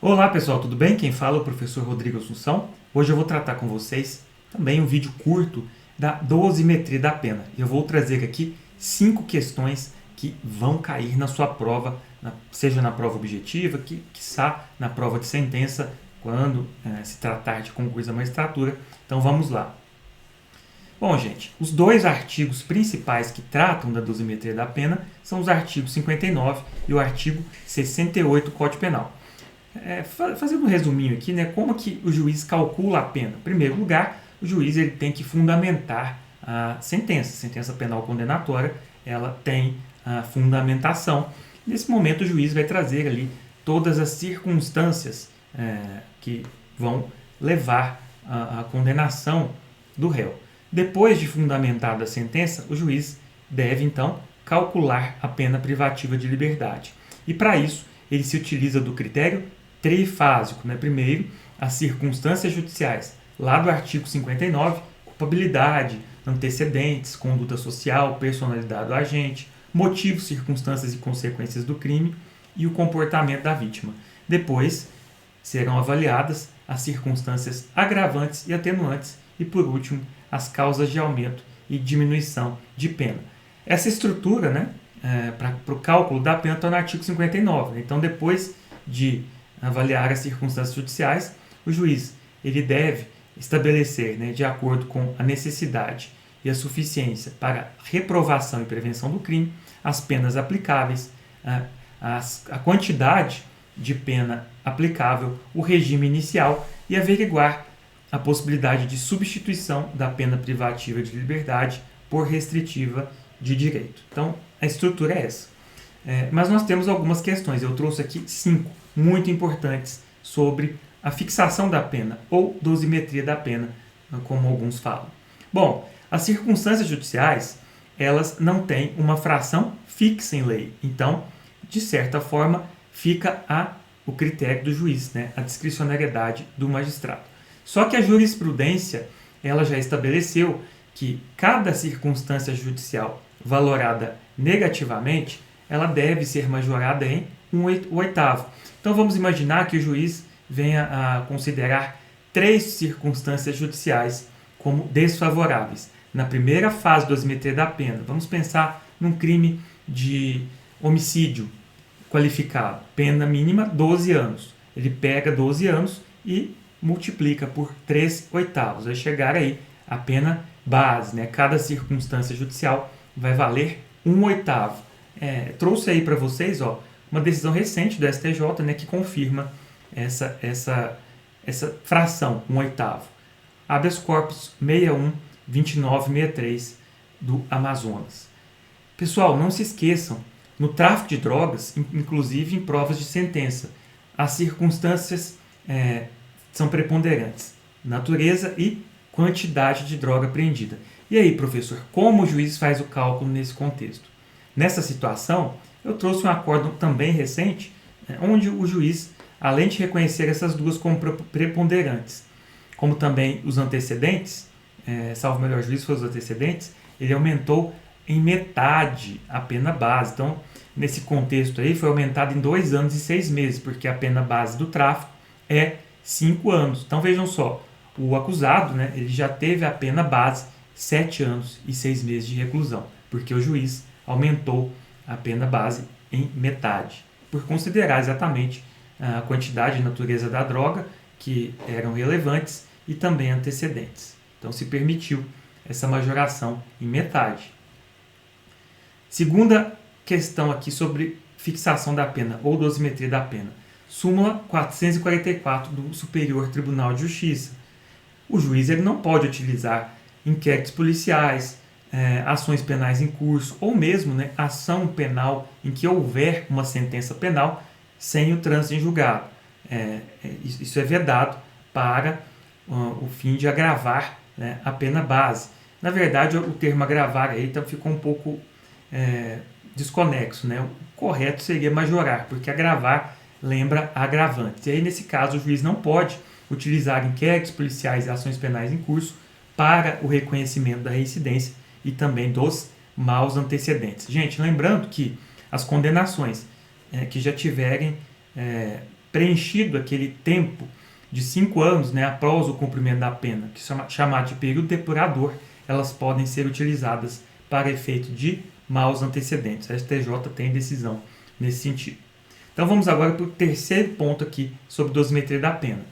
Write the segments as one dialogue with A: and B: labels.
A: Olá pessoal, tudo bem? Quem fala é o professor Rodrigo Assunção. Hoje eu vou tratar com vocês também um vídeo curto da dosimetria da pena. Eu vou trazer aqui 5 questões que vão cair na sua prova, seja na prova objetiva, quiçá na prova de sentença, quando se tratar de concurso da magistratura. Então vamos lá. Bom, gente, os dois artigos principais que tratam da dosimetria da pena são os artigos 59 e o artigo 68 do Código Penal. Fazendo um resuminho aqui, né, como que o juiz calcula a pena? Em primeiro lugar, o juiz ele tem que fundamentar a sentença penal condenatória, ela tem a fundamentação. Nesse momento, o juiz vai trazer ali todas as circunstâncias que vão levar à condenação do réu. Depois de fundamentada a sentença, o juiz deve, então, calcular a pena privativa de liberdade. E, para isso, ele se utiliza do critério trifásico. Né? Primeiro, as circunstâncias judiciais, lá do artigo 59, culpabilidade, antecedentes, conduta social, personalidade do agente, motivos, circunstâncias e consequências do crime e o comportamento da vítima. Depois, serão avaliadas as circunstâncias agravantes e atenuantes e, por último, as causas de aumento e diminuição de pena. Essa estrutura, né, para o cálculo da pena está no artigo 59. Então, depois de avaliar as circunstâncias judiciais, o juiz ele deve estabelecer, né, de acordo com a necessidade e a suficiência para reprovação e prevenção do crime, as penas aplicáveis, a quantidade de pena aplicável, o regime inicial e averiguar a possibilidade de substituição da pena privativa de liberdade por restritiva de direito. Então, a estrutura é essa. Mas nós temos algumas questões. Eu trouxe aqui 5 muito importantes sobre a fixação da pena ou dosimetria da pena, como alguns falam. Bom, as circunstâncias judiciais, elas não têm uma fração fixa em lei. Então, de certa forma, fica o critério do juiz, né? A discricionariedade do magistrado. Só que a jurisprudência, ela já estabeleceu que cada circunstância judicial valorada negativamente, ela deve ser majorada em 1/8. Então vamos imaginar que o juiz venha a considerar 3 circunstâncias judiciais como desfavoráveis. Na primeira fase do dosimetria da pena, vamos pensar num crime de homicídio qualificado, pena mínima 12 anos. Ele pega 12 anos e multiplica por 3/8. Vai chegar aí a pena base, né? Cada circunstância judicial vai valer 1/8. Trouxe aí para vocês, uma decisão recente do STJ, né, que confirma essa fração, 1/8. Habeas corpus 61-2963 do Amazonas. Pessoal, não se esqueçam, no tráfico de drogas, inclusive em provas de sentença, as circunstâncias são preponderantes, natureza e quantidade de droga apreendida. E aí, professor, como o juiz faz o cálculo nesse contexto? Nessa situação, eu trouxe um acórdão também recente, onde o juiz, além de reconhecer essas duas como preponderantes, como também os antecedentes, salvo o melhor juízo foi os antecedentes, ele aumentou em metade a pena base. Então, nesse contexto aí, foi aumentado em 2 anos e 6 meses, porque a pena base do tráfico é 5 anos. Então, vejam só, o acusado, né, ele já teve a pena base 7 anos e 6 meses de reclusão, porque o juiz aumentou a pena base em metade, por considerar exatamente a quantidade e natureza da droga que eram relevantes e também antecedentes. Então se permitiu essa majoração em metade. Segunda questão aqui sobre fixação da pena ou dosimetria da pena. Súmula 444 do Superior Tribunal de Justiça. O juiz ele não pode utilizar inquéritos policiais, ações penais em curso, ou mesmo, né, ação penal em que houver uma sentença penal sem o trânsito em julgado. Isso é vedado para o fim de agravar, né, a pena base. Na verdade, o termo agravar aí então, ficou um pouco desconexo. Né? O correto seria majorar, porque agravar lembra agravante. E aí, nesse caso, o juiz não pode utilizar inquéritos policiais e ações penais em curso para o reconhecimento da reincidência e também dos maus antecedentes. Gente, lembrando que as condenações que já tiverem preenchido aquele tempo de 5 anos, né, após o cumprimento da pena, que é chamado de período depurador, elas podem ser utilizadas para efeito de maus antecedentes. A STJ tem decisão nesse sentido. Então vamos agora para o terceiro ponto aqui sobre dosimetria da pena.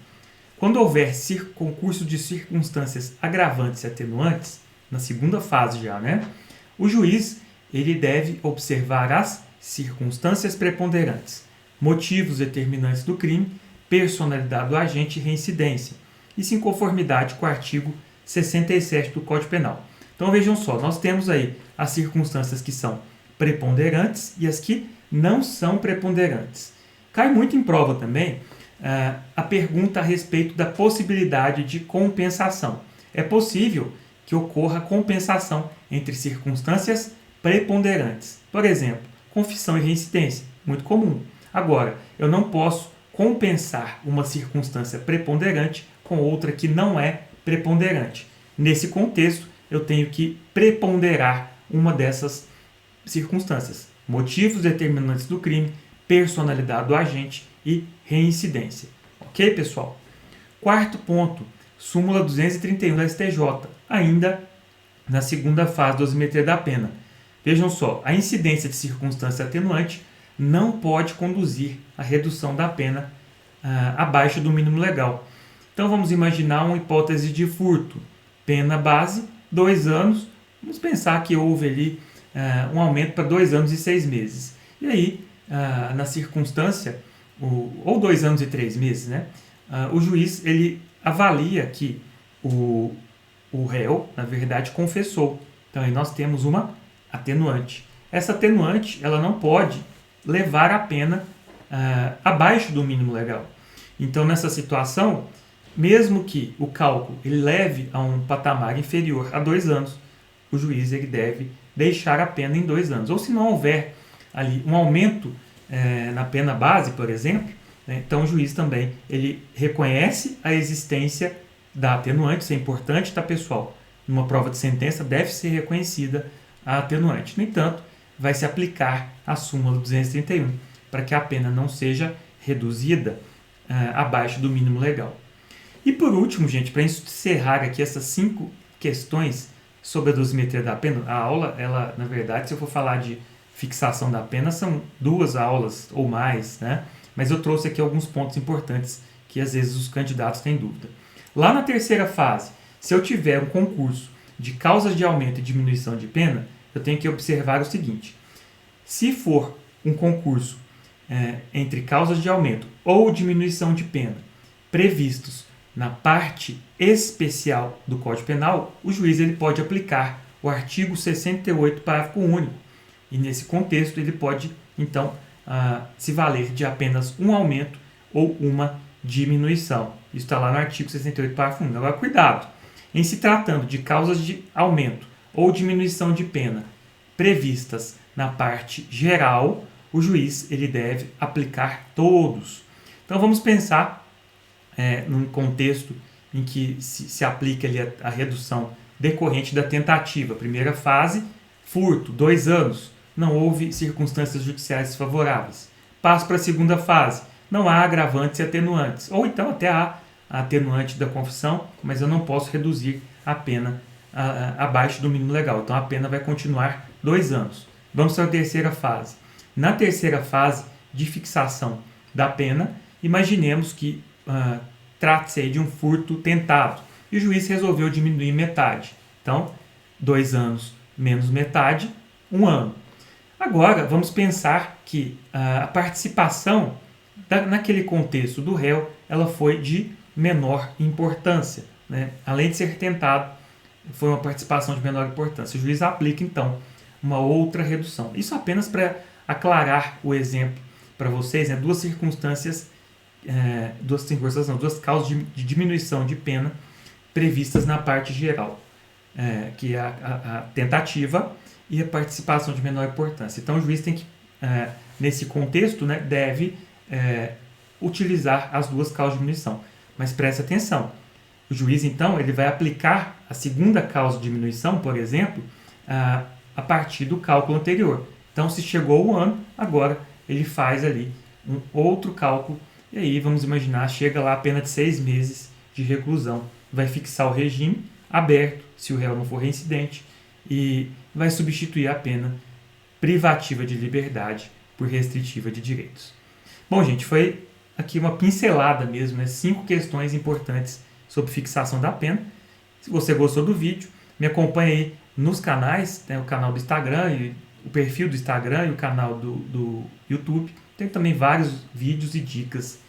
A: Quando houver concurso de circunstâncias agravantes e atenuantes, na segunda fase já, né, o juiz ele deve observar as circunstâncias preponderantes, motivos determinantes do crime, personalidade do agente e reincidência, isso em conformidade com o artigo 67 do Código Penal. Então vejam só, nós temos aí as circunstâncias que são preponderantes e as que não são preponderantes. Cai muito em prova também a pergunta a respeito da possibilidade de compensação. É possível que ocorra compensação entre circunstâncias preponderantes. Por exemplo, confissão e reincidência, muito comum. Agora, eu não posso compensar uma circunstância preponderante com outra que não é preponderante. Nesse contexto, eu tenho que preponderar uma dessas circunstâncias. Motivos determinantes do crime, personalidade do agente e reincidência. Ok, pessoal? Quarto ponto, súmula 231 da STJ, ainda na segunda fase da dosimetria da pena. Vejam só, a incidência de circunstância atenuante não pode conduzir à redução da pena abaixo do mínimo legal. Então vamos imaginar uma hipótese de furto. Pena base, 2 anos. Vamos pensar que houve ali um aumento para 2 anos e 6 meses. E aí, na circunstância, ou 2 anos e 3 meses, né? O juiz ele avalia que o réu, na verdade, confessou. Então aí nós temos uma atenuante. Essa atenuante ela não pode levar a pena abaixo do mínimo legal. Então, nessa situação, mesmo que o cálculo ele leve a um patamar inferior a 2 anos, o juiz ele deve deixar a pena em 2 anos. Ou se não houver ali um aumento na pena base, por exemplo, né, então o juiz também ele reconhece a existência da atenuante. Isso é importante, tá, pessoal? Numa prova de sentença deve ser reconhecida a atenuante. No entanto, vai se aplicar a súmula 231 para que a pena não seja reduzida abaixo do mínimo legal. E por último, gente, para encerrar aqui essas 5 questões sobre a dosimetria da pena, a aula, ela, na verdade, se eu for falar de fixação da pena, são 2 aulas ou mais, né? Mas eu trouxe aqui alguns pontos importantes que às vezes os candidatos têm dúvida. Lá na terceira fase, se eu tiver um concurso de causas de aumento e diminuição de pena, eu tenho que observar o seguinte: se for um concurso entre causas de aumento ou diminuição de pena previstos na parte especial do Código Penal, o juiz ele pode aplicar o artigo 68, parágrafo único. E nesse contexto ele pode, então, se valer de apenas um aumento ou uma diminuição. Isso está lá no artigo 68, parágrafo único. Agora, cuidado! Em se tratando de causas de aumento ou diminuição de pena previstas na parte geral, o juiz ele deve aplicar todos. Então vamos pensar num contexto em que se aplica ali a redução decorrente da tentativa. Primeira fase, furto, 2 anos, não houve circunstâncias judiciais desfavoráveis. Passo para a segunda fase, não há agravantes e atenuantes, ou então até há a atenuante da confissão, mas eu não posso reduzir a pena abaixo do mínimo legal. Então a pena vai continuar 2 anos. Vamos para a terceira fase. Na terceira fase de fixação da pena, imaginemos que trata-se aí de um furto tentado e o juiz resolveu diminuir metade. Então, 2 anos menos metade, 1 ano. Agora, vamos pensar que a participação naquele contexto do réu ela foi de menor importância, né? Além de ser tentado, foi uma participação de menor importância. O juiz aplica, então, uma outra redução. Isso apenas para aclarar o exemplo para vocês, né? Duas causas de diminuição de pena previstas na parte geral, que é a tentativa e a participação de menor importância. Então, o juiz tem que, nesse contexto, né, deve utilizar as 2 causas de diminuição. Mas preste atenção, o juiz, então, ele vai aplicar a segunda causa de diminuição, por exemplo, a partir do cálculo anterior. Então, se chegou o ano, agora ele faz ali um outro cálculo E aí, vamos imaginar, chega lá a pena de 6 meses de reclusão. Vai fixar o regime aberto, se o réu não for reincidente, e vai substituir a pena privativa de liberdade por restritiva de direitos. Bom, gente, foi aqui uma pincelada mesmo, né? 5 questões importantes sobre fixação da pena. Se você gostou do vídeo, me acompanhe aí nos canais, o canal do Instagram, e o perfil do Instagram e o canal do YouTube. Tem também vários vídeos e dicas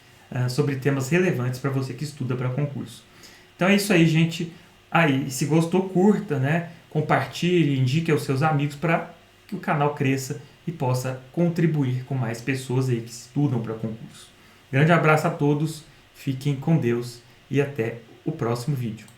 A: sobre temas relevantes para você que estuda para concurso. Então é isso aí, gente. Aí, se gostou, curta, né? Compartilhe, indique aos seus amigos para que o canal cresça e possa contribuir com mais pessoas aí que estudam para concurso. Grande abraço a todos, fiquem com Deus e até o próximo vídeo.